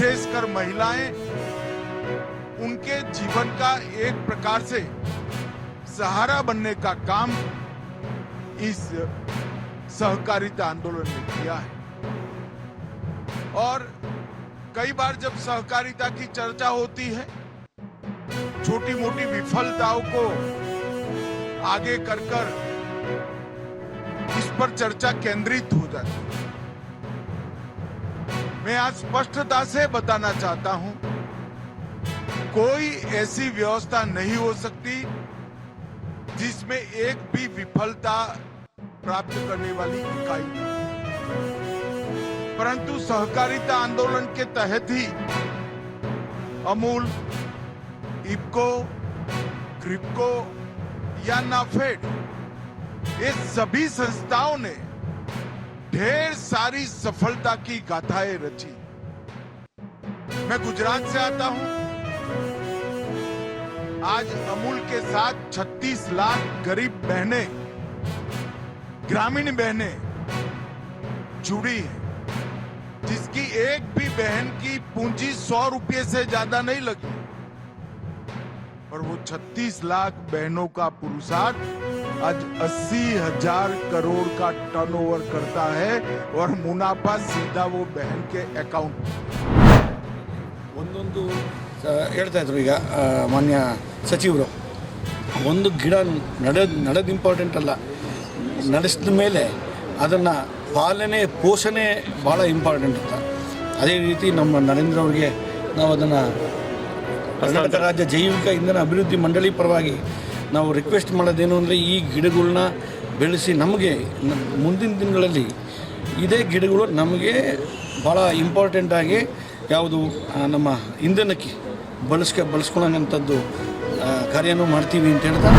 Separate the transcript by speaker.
Speaker 1: विशेषकर महिलाएं उनके जीवन का एक प्रकार से सहारा बनने का काम इस सहकारिता आंदोलन ने किया है। और कई बार जब सहकारिता की चर्चा होती है, छोटी मोटी विफलताओं को आगे कर इस पर चर्चा केंद्रित हो जाती है। मैं आज स्पष्टता से बताना चाहता हूं, कोई ऐसी व्यवस्था नहीं हो सकती जिसमें एक भी विफलता प्राप्त करने वाली इकाई नहीं। परंतु सहकारिता आंदोलन के तहत ही अमूल, इफको, क्रिप्को या नाफेड, ये सभी संस्थाओं ने ढेर सारी सफलता की गाथाएं रची। मैं गुजरात से आता हूं। आज अमूल के साथ 36 लाख गरीब बहनें, ग्रामीण बहनें जुड़ी हैं, जिसकी एक भी बहन की पूंजी 100 रुपये से ज्यादा नहीं लगी। और वो 36 लाख बहनों का पुरुषार्थ आज 80,000 करोड़ का टर्नओवर करता है और मुनाफा सीधा वो बहन के अकाउंट
Speaker 2: ಒಂದೊಂದು ಹೇಳ್ತಾ ಇದ್ರು ಈಗ ಮಾನ್ಯ ಸಚಿವರು, ಒಂದು ಗಿಡ ನಡೆದು ಇಂಪಾರ್ಟೆಂಟ್ ಅಲ್ಲ, ನಡೆಸಿದ ಮೇಲೆ ಅದನ್ನು ಪಾಲನೆ ಪೋಷಣೆ ಭಾಳ ಇಂಪಾರ್ಟೆಂಟ್ ಅಂತ. ಅದೇ ರೀತಿ ನಮ್ಮ ನರೇಂದ್ರ ಅವರಿಗೆ ನಾವು ಅದನ್ನು ಕರ್ನಾಟಕ ರಾಜ್ಯ ಜೈವಿಕ ಇಂಧನ ಅಭಿವೃದ್ಧಿ ಮಂಡಳಿ ಪರವಾಗಿ ನಾವು ರಿಕ್ವೆಸ್ಟ್ ಮಾಡೋದೇನು ಅಂದರೆ, ಈ ಗಿಡಗಳನ್ನ ಬೆಳೆಸಿ ನಮಗೆ ಮುಂದಿನ ದಿನಗಳಲ್ಲಿ ಇದೇ ಗಿಡಗಳು ನಮಗೆ ಭಾಳ ಇಂಪಾರ್ಟೆಂಟಾಗಿ ಯಾವುದು ನಮ್ಮ ಇಂಧನಕ್ಕೆ ಬಳಸ್ಕೊಳ್ಳೋಂಥದ್ದು ಕಾರ್ಯನೂ ಮಾಡ್ತೀವಿ ಅಂತ ಹೇಳ್ತಾ